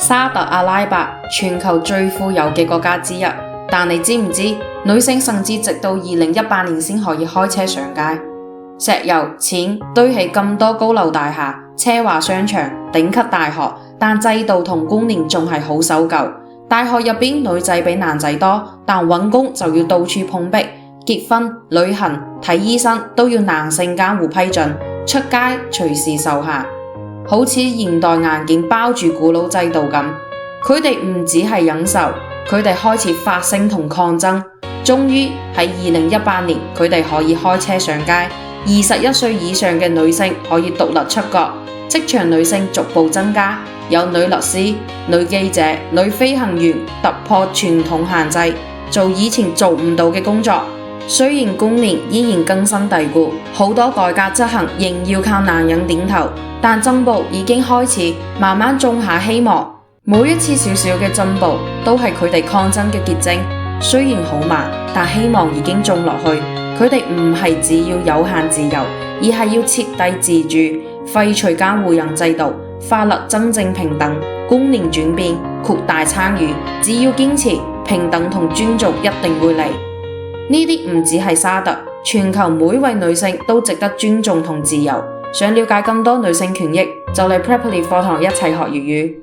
沙特阿拉伯全球最富有嘅國家之一，但你知唔知女性甚至直到2018年先可以開車上街？石油、錢堆起咁多高樓大廈、奢華商場、頂級大學，但制度同觀念仲係好守舊。大學入邊女仔比男仔多，但揾工就要到處碰壁，結婚、旅行、睇醫生都要男性監護批准，出街隨時受限，好似現代硬件包住古老制度咁。佢哋唔只係忍受，佢哋開始發聲同抗爭。終於喺2018年，佢哋可以開車上街。21歲以上嘅女性可以獨立出國，職場女性逐步增加，有女律師、女記者、女飛行員，突破傳統限制，做以前做唔到嘅工作。雖然觀念依然根深蒂固，好多改革執行仍要靠男人點頭，但進步已經開始慢慢種下希望。每一次小小嘅進步都係佢哋抗爭嘅結晶，雖然好慢，但希望已經種落去。佢哋唔係只要有限自由，而係要徹底自主，廢除監護人制度，法律真正平等，觀念轉變，擴大參與。只要堅持平等同尊重，一定會嚟。呢啲唔止係沙特，全球每位女性都值得尊重同自由。想了解更多女性權益，就嚟 Preply 課堂一齊學粵語。